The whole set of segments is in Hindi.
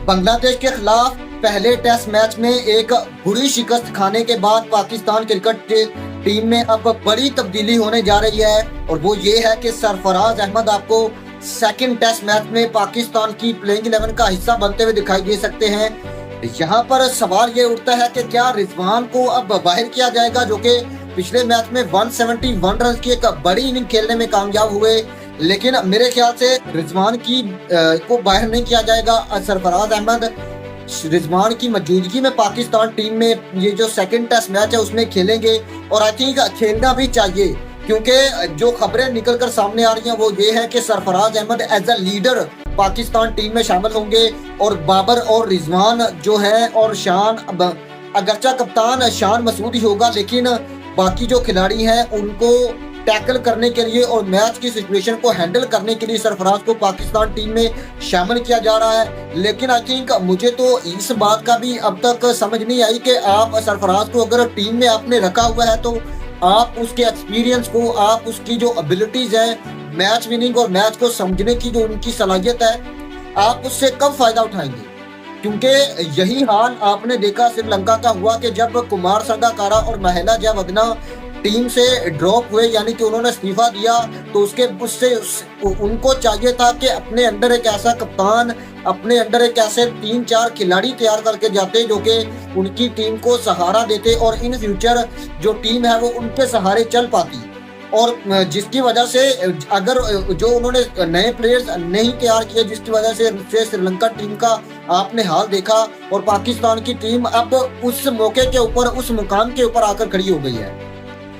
बांग्लादेश के खिलाफ पहले टेस्ट मैच में एक बुरी शिकस्त खाने के बाद पाकिस्तान क्रिकेट टीम में अब बड़ी तब्दीली होने जा रही है और वो ये है कि सरफराज अहमद आपको सेकंड टेस्ट मैच में पाकिस्तान की प्लेइंग 11 का हिस्सा बनते हुए दिखाई दे सकते हैं। यहाँ पर सवाल ये उठता है कि क्या रिजवान को अब बाहर किया जाएगा, जो कि पिछले मैच में 171 रन की एक बड़ी इनिंग खेलने में कामयाब हुए, लेकिन मेरे ख्याल से रिजवान की को बाहर नहीं किया जाएगा। सरफराज अहमद रिजवान की मौजूदगी में पाकिस्तान टीम में ये जो सेकंड टेस्ट मैच है उसमें खेलेंगे और आई थिंक खेलना भी चाहिए, क्योंकि जो खबरें निकलकर सामने आ रही हैं वो ये है कि Sarfaraz Ahmed as a leader Pakistan team में शामिल होंगे और बाबर और रिजवान जो है और शान, अगरचा कप्तान शान मसूदी होगा, लेकिन बाकी जो खिलाड़ी हैं उनको टैकल करने के लिए और मैच की सिचुएशन को हैंडल करने के लिए सरफराज को पाकिस्तान टीम में शामिल किया जा रहा है। लेकिन आई थिंक मुझे तो इस बात का भी अब तक समझ नहीं आई कि आप सरफराज को अगर टीम में आपने रखा हुआ है तो आप उसके एक्सपीरियंस को, आप उसकी जो एबिलिटीज है, मैच विनिंग और मैच को समझने की जो उनकी सलाहियत है, आप उससे कब फायदा उठाएंगे। क्योंकि यही हाल आपने देखा श्रीलंका का हुआ कि जब कुमार संगकारा और महिला जयवर्धना टीम से ड्रॉप हुए, यानी कि उन्होंने इस्तीफा दिया, तो उससे उनको चाहिए था कि अपने अंडर एक ऐसा कप्तान, अपने अंडर एक ऐसे 3-4 खिलाड़ी तैयार करके जाते जो कि उनकी टीम को सहारा देते और इन फ्यूचर जो टीम है वो उनके सहारे चल पाती। और जिसकी वजह से अगर जो उन्होंने नए प्लेयर्स नहीं तैयार किए, जिसकी वजह से श्रीलंका टीम का आपने हाल देखा और पाकिस्तान की टीम अब उस मौके के ऊपर, उस मुकाम के ऊपर आकर खड़ी हो गई है।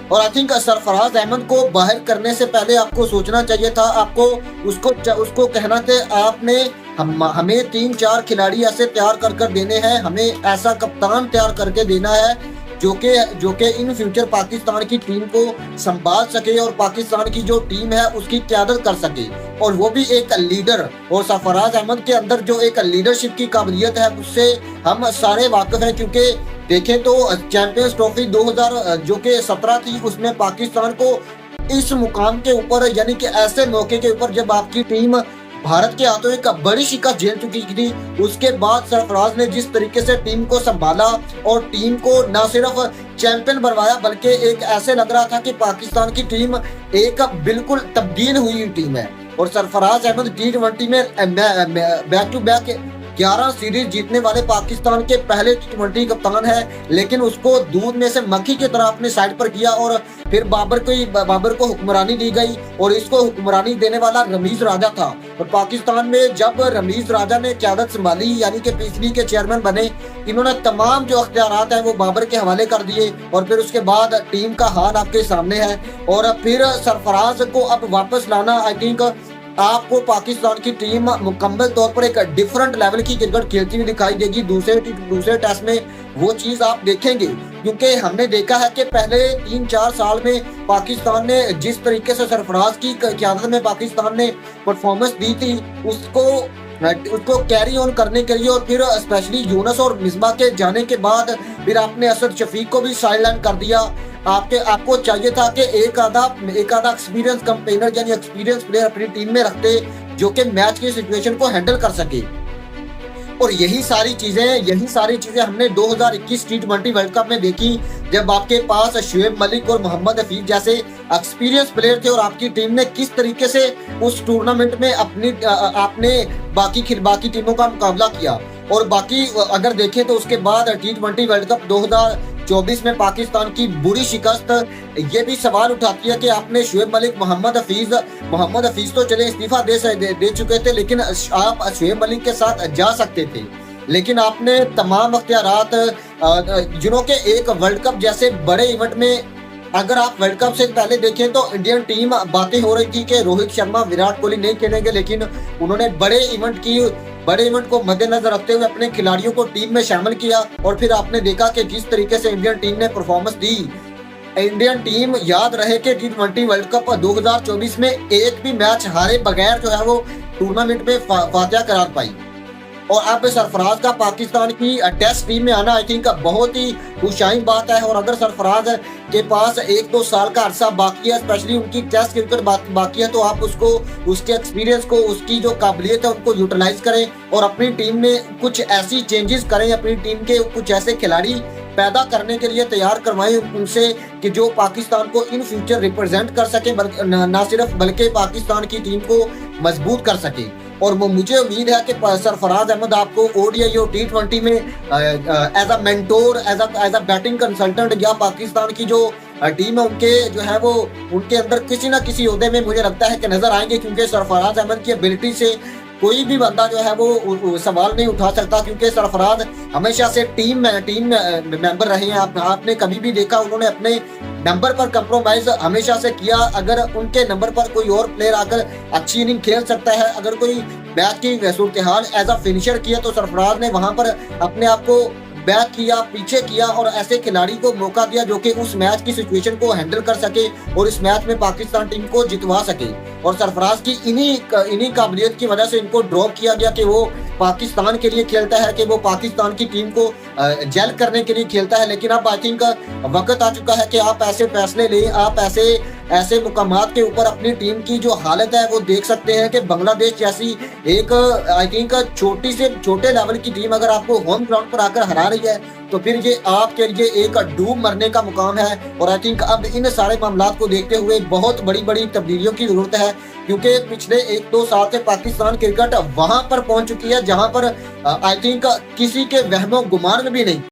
और आई थिंक सरफराज अहमद को बाहर करने से पहले आपको सोचना चाहिए था, आपको उसको कहना था आपने हमें 3-4 खिलाड़ी ऐसे तैयार कर देने हैं, हमें ऐसा कप्तान तैयार करके देना है जो कि इन फ्यूचर पाकिस्तान की टीम को संभाल सके और पाकिस्तान की जो टीम है उसकी क़यादत कर सके, और वो भी एक लीडर। और सरफराज अहमद के अंदर जो एक लीडरशिप की काबिलियत है उससे हम सारे वाकिफ हैं, क्योंकि देखें तो चैंपियंस ट्रॉफी 2017 थी, उसमें पाकिस्तान को इस मुकाम के ऊपर, यानी कि ऐसे मौके के ऊपर जब आपकी टीम भारत के हाथों एक बड़ी शिकस्त झेल चुकी थी, उसके बाद सरफराज ने जिस तरीके से टीम को संभाला और टीम को न सिर्फ चैंपियन बनवाया बल्कि एक ऐसे लग रहा था कि पाकिस्तान की टीम एक बिल्कुल तब्दील हुई टीम है। और सरफराज अहमद T20 में बैक टू बैक 11 सीरीज जीतने वाले पाकिस्तान के पहले T20 कप्तान है, लेकिन उसको दूध में से मक्खी की तरह अपने साइड पर किया और फिर बाबर को हुक्मरानी दी गई और इसको हुक्मरानी देने वाला रमीज राजा था। और पाकिस्तान में जब रमीज राजा ने क़यादत संभाली, यानी कि PCB के चेयरमैन बने, इन्होंने तमाम जो अख्तियारात हैं वो बाबर के हवाले कर दिए और फिर उसके बाद टीम का हाल आपके सामने है। और फिर सरफराज को अब वापस लाना, आई थिंक आपको पाकिस्तान की टीम मुकम्मल तौर पर एक डिफरेंट लेवल की क्रिकेट खेलती हुई दिखाई देगी। दूसरे टेस्ट में वो चीज़ आप देखेंगे, क्योंकि हमने देखा है कि पहले 3-4 साल में पाकिस्तान ने जिस तरीके से सरफराज की क़यादत में पाकिस्तान ने परफॉर्मेंस दी थी उसको कैरी ऑन करने के लिए, और फिर स्पेशली यूनुस और मिसबा के जाने के बाद फिर आपने असद शफीक को भी साइडलाइन कर दिया। आपको चाहिए था कि एक आधा एक्सपीरियंस कैंपेनर यानी एक्सपीरियंस प्लेयर अपनी टीम में रखते जो कि मैच की सिचुएशन को हैंडल कर सके। और यही सारी चीजें हमने 2021 T20 वर्ल्ड कप में देखी, जब आपके पास शुएब मलिक और मोहम्मद हफीज जैसे एक्सपीरियंस प्लेयर थे और आपकी टीम ने किस तरीके से उस टूर्नामेंट में आपने बाकी टीमों का मुकाबला किया। और बाकी अगर देखें तो उसके बाद T20 वर्ल्ड कप 2024 में पाकिस्तान की बुरी शिकस्त ये भी सवाल उठाती है कि आपने शुएब मलिक, मोहम्मद हफीज तो चले इस्तीफा दे चुके थे, लेकिन आप शुएब मलिक के साथ जा सकते थे, लेकिन आपने तमाम अख्तियारात जिन्होंने एक वर्ल्ड कप जैसे बड़े इवेंट में, अगर आप वर्ल्ड कप से पहले देखें तो इंडियन टीम बातें हो रही थी कि रोहित शर्मा, विराट कोहली नहीं खेलेंगे, लेकिन उन्होंने बड़े इवेंट को मद्देनजर रखते हुए अपने खिलाड़ियों को टीम में शामिल किया। और फिर आपने देखा कि जिस तरीके से इंडियन टीम ने परफॉर्मेंस दी, इंडियन टीम याद रहे कि T20 वर्ल्ड कप 2024 में एक भी मैच हारे बगैर जो है वो टूर्नामेंट में फातिहा करार पाई। और अब सरफराज का पाकिस्तान की टेस्ट टीम में आना आई थिंक बहुत ही खुशाइन बात है। और अगर सरफराज के पास 1-2 साल का अरसा बाकी है, स्पेशली उनकी टेस्ट क्रिकेट बाकी है, तो आप उसको, उसके एक्सपीरियंस को, उसकी जो काबिलियत है उनको यूटिलाइज करें और अपनी टीम में कुछ ऐसी चेंजेस करें, अपनी टीम के कुछ ऐसे खिलाड़ी पैदा करने के लिए तैयार करवाएं उनसे कि जो पाकिस्तान को इन फ्यूचर रिप्रेजेंट कर सके, ना सिर्फ बल्कि पाकिस्तान की टीम को मजबूत कर सके। और वो मुझे उम्मीद है कि सरफराज अहमद आपको ओडीआई और टी20 में as a mentor, as a batting consultant या पाकिस्तान की जो टीम है उनके जो है वो उनके अंदर किसी ना किसी ओहदे में मुझे लगता है कि नजर आएंगे, क्योंकि सरफराज अहमद की एबिलिटी से कोई भी बंदा जो है वो सवाल नहीं उठा सकता, क्योंकि सरफराज हमेशा से टीम मेंबर रहे हैं। आपने कभी भी देखा उन्होंने अपने नंबर पर कंप्रोमाइज हमेशा से किया। अगर उनके नंबर पर कोई और प्लेयर आकर अच्छी इनिंग खेल सकता है, अगर कोई मैच की सूरत हाल एज अ फिनिशर किया, तो सरफराज ने वहां पर अपने आप को बैक किया, पीछे किया और ऐसे खिलाड़ी को मौका दिया जो कि उस मैच की सिचुएशन को हैंडल कर सके और इस मैच में पाकिस्तान टीम को जितवा सके। और सरफराज की इन्हीं काबिलियत की वजह से इनको ड्रॉप किया गया कि वो पाकिस्तान के लिए खेलता है, कि वो पाकिस्तान की टीम को जेल करने के लिए खेलता है। लेकिन अब आई थिंक वक्त आ चुका है कि आप ऐसे फैसले लें, आप ऐसे मुकामात के ऊपर अपनी टीम की जो हालत है वो देख सकते हैं कि बांग्लादेश जैसी एक आई थिंक छोटे लेवल की टीम अगर आपको होम ग्राउंड पर आकर हरा रही है, तो फिर ये आपके लिए एक डूब मरने का मुकाम है। और आई थिंक अब इन सारे मामलात को देखते हुए बहुत बड़ी तब्दीलियों की जरूरत है, क्योंकि पिछले 1-2 साल से पाकिस्तान क्रिकेट वहां पर पहुंच चुकी है जहां पर आई थिंक किसी के वहमो गुमान में भी नहीं